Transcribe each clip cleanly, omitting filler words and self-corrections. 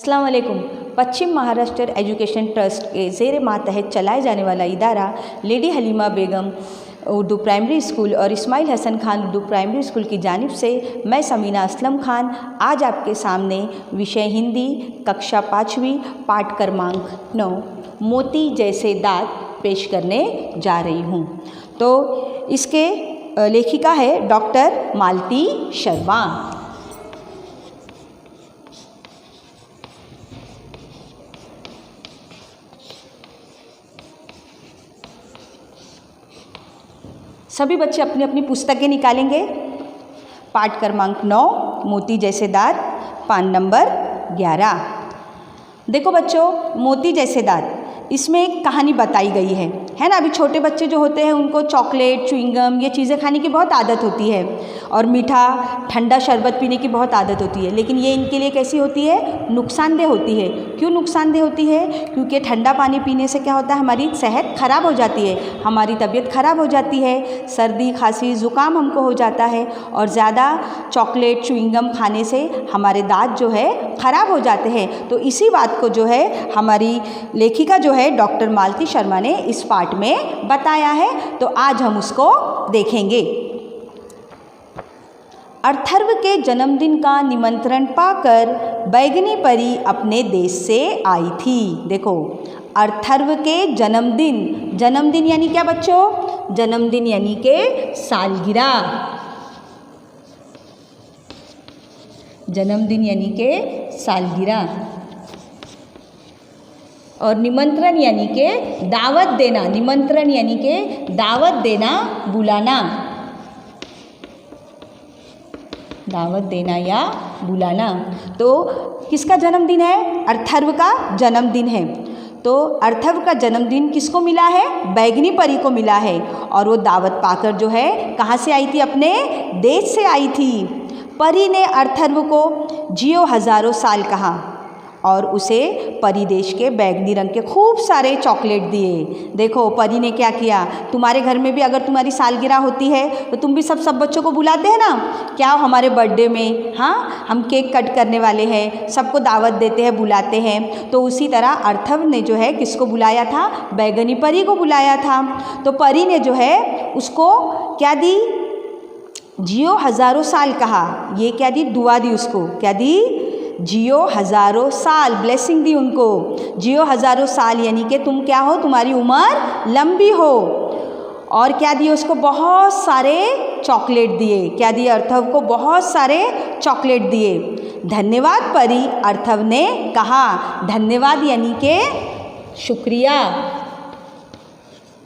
अस्सलाम वालेकुम। पश्चिम Maharashtra education trust के ज़ेर मातहत चलाए जाने वाला इदारा लेडी हलीमा बेगम उर्दू प्राइमरी स्कूल और इस्माइल हसन खान उर्दू प्राइमरी स्कूल की जानिब से मैं समीना असलम खान आज आपके सामने विषय हिंदी कक्षा 5वीं पाठ क्रमांक 9 मोती जैसे दांत पेश करने जा रही हूँ। तो इसके लेखिका है डॉक्टर मालती शर्मा। सभी बच्चे अपनी अपनी पुस्तकें निकालेंगे। पाठ क्रमांक 9 मोती जैसे दांत, पान नंबर 11। देखो बच्चों, मोती जैसे दांत, इसमें एक कहानी बताई गई है ना। अभी छोटे बच्चे जो होते हैं उनको चॉकलेट च्युइंगम ये चीज़ें खाने की बहुत आदत होती है और मीठा ठंडा शरबत पीने की बहुत आदत होती है, लेकिन ये इनके लिए कैसी होती है, नुकसानदेह होती है। क्यों नुकसानदेह होती है? क्योंकि ठंडा पानी पीने से क्या होता है, हमारी सेहत ख़राब हो जाती है, हमारी तबीयत ख़राब हो जाती है, सर्दी खांसी ज़ुकाम हमको हो जाता है और ज़्यादा चॉकलेट च्युइंगम खाने से हमारे दांत जो है ख़राब हो जाते हैं। तो इसी बात को जो है हमारी लेखिका जो है डॉक्टर मालती शर्मा ने इस पाठ में बताया है, तो आज हम उसको देखेंगे। अर्थर्व के जन्मदिन का निमंत्रण पाकर बैगनी परी अपने देश से आई थी। देखो, अर्थर्व के जन्मदिन, जन्मदिन यानी क्या बच्चों? जन्मदिन यानी के सालगिरह, जन्मदिन यानी के सालगिरह। और निमंत्रण यानी के दावत देना, निमंत्रण यानी के दावत देना, बुलाना, दावत देना या बुलाना। तो किसका जन्मदिन है? अर्थर्व का जन्मदिन है। तो अर्थर्व का जन्मदिन किसको मिला है? बैगनी परी को मिला है और वो दावत पाकर जो है कहाँ से आई थी? अपने देश से आई थी। परी ने अर्थर्व को जियो हज़ारों साल कहा और उसे परी देश के बैगनी रंग के खूब सारे चॉकलेट दिए। देखो, परी ने क्या किया, तुम्हारे घर में भी अगर तुम्हारी सालगिरह होती है तो तुम भी सब बच्चों को बुलाते हैं ना, क्या हमारे बर्थडे में, हाँ, हम केक कट करने वाले हैं, सबको दावत देते हैं, बुलाते हैं। तो उसी तरह अर्थर्व ने जो है किसको बुलाया था? बैगनी परी को बुलाया था। तो परी ने जो है उसको क्या दी? जियो हज़ारों साल कहा। ये क्या दी? दुआ दी उसको। क्या दी? जियो हज़ारों साल, ब्लेसिंग दी उनको। जियो हज़ारों साल यानी कि तुम क्या हो, तुम्हारी उम्र लंबी हो। और क्या दिए उसको? बहुत सारे चॉकलेट दिए। क्या दिए? अर्थव को बहुत सारे चॉकलेट दिए। धन्यवाद परी, अर्थव ने कहा। धन्यवाद यानी के शुक्रिया,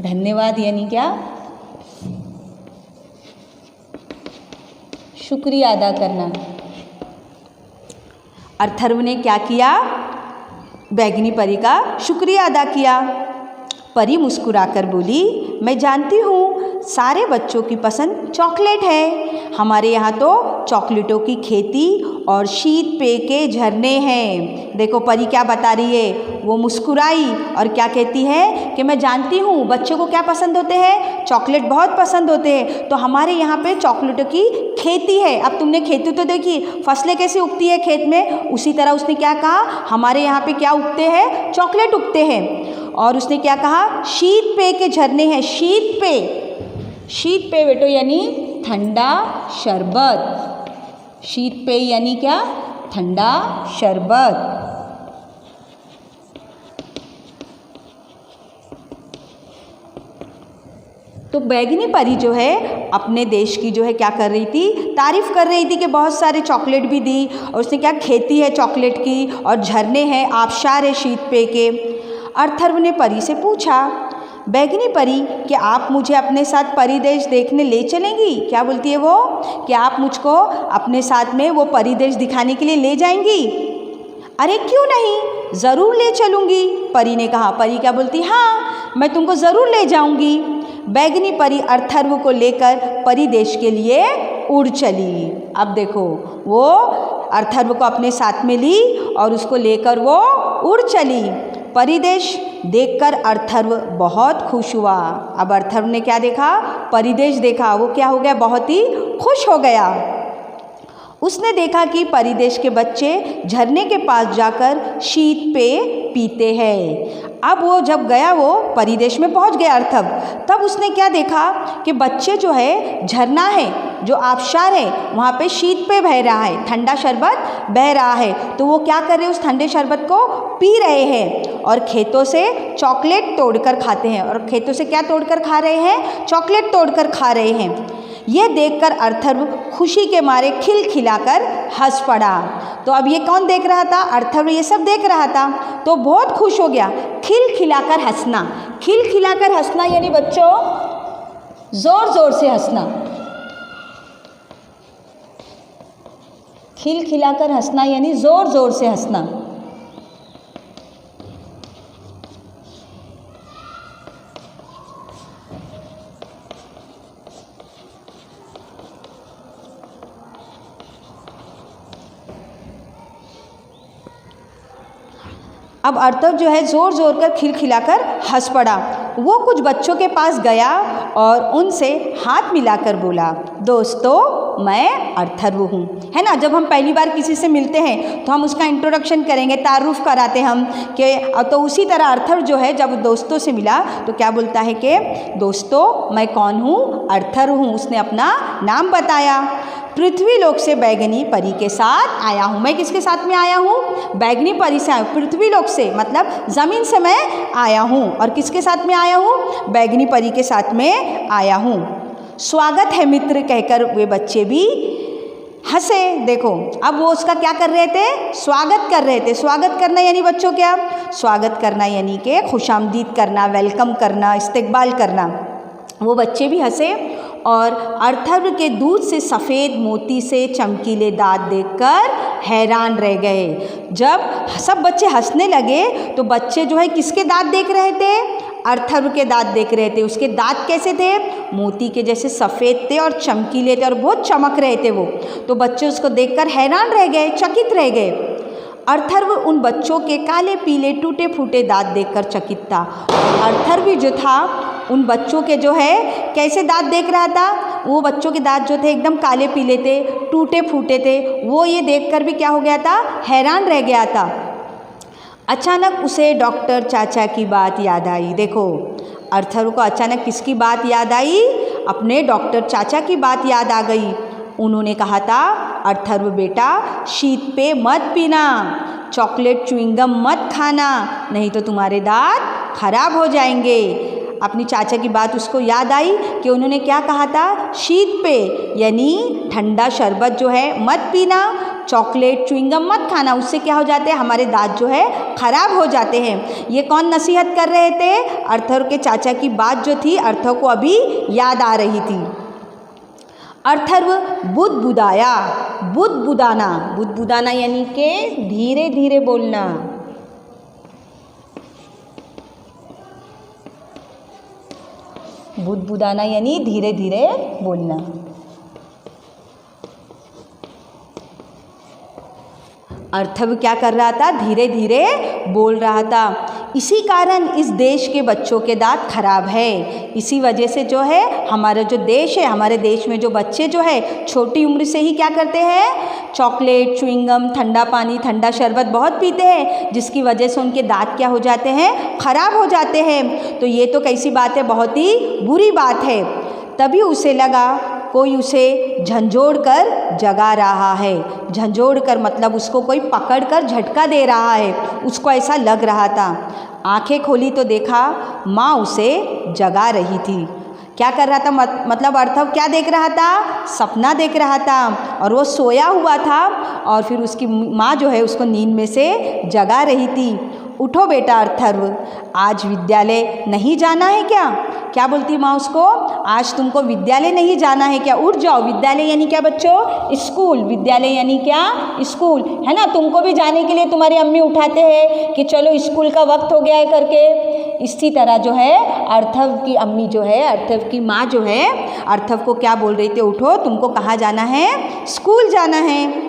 धन्यवाद यानी क्या? शुक्रिया अदा करना। अर्थर्व ने क्या किया? बैगनी परी का शुक्रिया अदा किया। परी मुस्कुराकर बोली, मैं जानती हूँ सारे बच्चों की पसंद चॉकलेट है। हमारे यहाँ तो चॉकलेटों की खेती और शीत पेय के झरने हैं। देखो परी क्या बता रही है, वो मुस्कुराई और क्या कहती है कि मैं जानती हूँ बच्चों को क्या पसंद होते हैं, चॉकलेट बहुत पसंद होते हैं, तो हमारे यहाँ पे चॉकलेटों की खेती है। अब तुमने खेती तो देखी, फसलें कैसे उगती है खेत में, उसी तरह उसने क्या कहा, हमारे यहाँ पे क्या उगते हैं? चॉकलेट उगते हैं। और उसने क्या कहा? शीत पेय के झरने हैं। शीत पेय, शीत पेय बेटो यानी ठंडा शरबत। शीत पेय यानी क्या? ठंडा शरबत। तो बैगनी परी जो है अपने देश की जो है क्या कर रही थी? तारीफ़ कर रही थी कि बहुत सारे चॉकलेट भी दी और उसने क्या खेती है चॉकलेट की और झरने हैं, आबशार है शीत पेय के। अर्थर्व ने परी से पूछा, बैगनी परी, क्या आप मुझे अपने साथ परिदेश देखने ले चलेंगी? क्या बोलती है वो? क्या आप मुझको अपने साथ में वो परिदेश दिखाने के लिए ले जाएंगी? अरे क्यों नहीं, ज़रूर ले चलूँगी, परी ने कहा। परी क्या बोलती? हाँ, मैं तुमको ज़रूर ले जाऊँगी। बैगनी परी अर्थर्व को लेकर परिदेश के लिए उड़ चली। अब देखो, वो अर्थर्व को अपने साथ में ली और उसको लेकर वो उड़ चली। परिदेश देखकर अर्थर्व बहुत खुश हुआ। अब अर्थर्व ने क्या देखा? परिदेश देखा, वो क्या हो गया? बहुत ही खुश हो गया। उसने देखा कि परिदेश के बच्चे झरने के पास जाकर शीत पेय पीते हैं। अब वो जब गया, वो परिदेश में पहुंच गया अर्थव, तब उसने क्या देखा कि बच्चे जो है, झरना है जो आबशार है, वहाँ पे शीत पेय बह रहा है, ठंडा शरबत बह रहा है। तो वो क्या कर रहे हैं, उस ठंडे शरबत को पी रहे हैं और खेतों से चॉकलेट तोड़कर खाते हैं। और खेतों से क्या तोड़कर खा रहे हैं, चॉकलेट तोड़कर खा रहे हैं। ये देखकर अर्थव खुशी के मारे खिलखिलाकर हंस पड़ा। तो अब ये कौन देख रहा था, अर्थव ये सब देख रहा था, तो बहुत खुश हो गया। खिलखिलाकर हंसना, खिलखिलाकर हंसना यानी बच्चों जोर जोर से हंसना। खिलखिलाकर हंसना यानी जोर जोर से हंसना। अब अर्थव जो है ज़ोर ज़ोर कर खिलखिलाकर हंस पड़ा। वो कुछ बच्चों के पास गया और उनसे हाथ मिलाकर बोला, दोस्तों मैं अर्थव हूँ। है ना, जब हम पहली बार किसी से मिलते हैं तो हम उसका इंट्रोडक्शन करेंगे, तारुफ कराते हम कि, तो उसी तरह अर्थव जो है जब दोस्तों से मिला तो क्या बोलता है कि दोस्तों मैं कौन हूँ, अर्थव हूँ। उसने अपना नाम बताया। पृथ्वी लोक से बैगनी परी के साथ आया हूँ। मैं किसके साथ में आया हूँ, बैगनी परी से आया हूँ। पृथ्वी लोक से मतलब ज़मीन से मैं आया हूँ, और किसके साथ में आया हूँ, बैगनी परी के साथ में आया हूँ। स्वागत है मित्र कहकर वे बच्चे भी हंसे। देखो अब वो उसका क्या कर रहे थे, स्वागत कर रहे थे। स्वागत करना यानी बच्चों क्या, स्वागत करना यानी कि खुशामदीद करना, वेलकम करना, इस्तकबाल करना। वो बच्चे भी हंसे और अर्थव के दूध से सफ़ेद मोती से चमकीले दांत देखकर हैरान रह गए। जब सब बच्चे हंसने लगे तो बच्चे जो है किसके दांत देख रहे थे, अर्थव के दांत देख रहे थे। उसके दांत कैसे थे, मोती के जैसे सफ़ेद थे और चमकीले थे और बहुत चमक रहे थे वो। तो बच्चे उसको देखकर हैरान रह गए, चकित रह गए। अर्थव उन बच्चों के काले पीले टूटे फूटे दांत देखकर चकित था। अर्थव भी जो था उन बच्चों के जो है कैसे दांत देख रहा था, वो बच्चों के दांत जो थे एकदम काले पीले थे, टूटे फूटे थे। वो ये देखकर भी क्या हो गया था, हैरान रह गया था। अचानक उसे डॉक्टर चाचा की बात याद आई। देखो अर्थव को अचानक किसकी बात याद आई, अपने डॉक्टर चाचा की बात याद आ गई। उन्होंने कहा था, अर्थव बेटा शीत पेय मत पीना, चॉकलेट च्युइंगम मत खाना, नहीं तो तुम्हारे दांत खराब हो जाएंगे। अपनी चाचा की बात उसको याद आई कि उन्होंने क्या कहा था, शीत पेय यानी ठंडा शरबत जो है मत पीना, चॉकलेट च्युइंगम मत खाना, उससे क्या हो जाते हैं, हमारे दांत जो है खराब हो जाते हैं। ये कौन नसीहत कर रहे थे, अर्थव के चाचा की बात जो थी अर्थव को अभी याद आ रही थी। अर्थव बुदबुदाया, बुदबुदाना, बुदबुदाना यानी कि धीरे धीरे बोलना। बुदबुदाना यानी धीरे धीरे बोलना। अर्थव क्या कर रहा था, धीरे धीरे बोल रहा था। इसी कारण इस देश के बच्चों के दांत खराब है। इसी वजह से जो है हमारा जो देश है, हमारे देश में जो बच्चे जो है छोटी उम्र से ही क्या करते हैं, चॉकलेट च्युइंगम, ठंडा पानी, ठंडा शरबत बहुत पीते हैं, जिसकी वजह से उनके दांत क्या हो जाते हैं, खराब हो जाते हैं। तो ये तो कैसी बात है, बहुत ही बुरी बात है। तभी उसे लगा कोई उसे झंझोड़ कर जगा रहा है। झंझोड़ कर मतलब उसको कोई पकड़ कर झटका दे रहा है, उसको ऐसा लग रहा था। आंखें खोली तो देखा माँ उसे जगा रही थी। क्या कर रहा था, मतलब अर्थव क्या देख रहा था, सपना देख रहा था, और वो सोया हुआ था और फिर उसकी माँ जो है उसको नींद में से जगा रही थी। उठो बेटा अर्थव, आज विद्यालय नहीं जाना है क्या? क्या बोलती माँ उसको, आज तुमको विद्यालय नहीं जाना है क्या? उठ जाओ। विद्यालय यानी क्या बच्चों, स्कूल। विद्यालय यानी क्या, स्कूल, है ना। तुमको भी जाने के लिए तुम्हारी अम्मी उठाते हैं कि चलो स्कूल का वक्त हो गया है करके। इसी तरह जो है अर्थव की अम्मी जो है, अर्थव की माँ जो है अर्थव को क्या बोल रही थी, उठो तुमको कहाँ जाना है, स्कूल जाना है।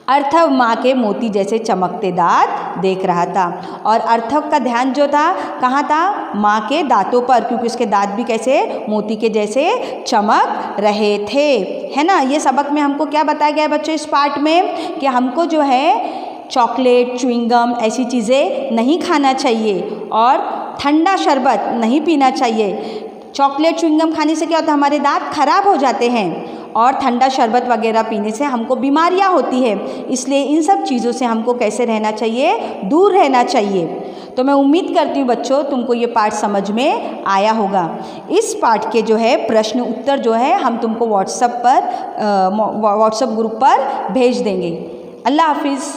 अर्थव माँ के मोती जैसे चमकते दांत देख रहा था। और अर्थव का ध्यान जो था कहाँ था? माँ के दांतों पर, क्योंकि उसके दांत भी कैसे मोती के जैसे चमक रहे थे, है ना। ये सबक में हमको क्या बताया गया है बच्चों इस पार्ट में, कि हमको जो है चॉकलेट, च्युइंगम ऐसी चीज़ें नहीं खाना चाहिए और ठंडा शरबत नहीं पीना चाहिए। चॉकलेट, च्युइंगम खाने से क्या होता है? हमारे दांत खराब हो जाते हैं और ठंडा शरबत वगैरह पीने से हमको बीमारियां होती है। इसलिए इन सब चीज़ों से हमको कैसे रहना चाहिए? दूर रहना चाहिए। तो मैं उम्मीद करती हूँ बच्चों तुमको ये पाठ समझ में आया होगा। इस पाठ के जो है प्रश्न उत्तर जो है हम तुमको व्हाट्सएप ग्रुप पर भेज देंगे। अल्लाह हाफिज़।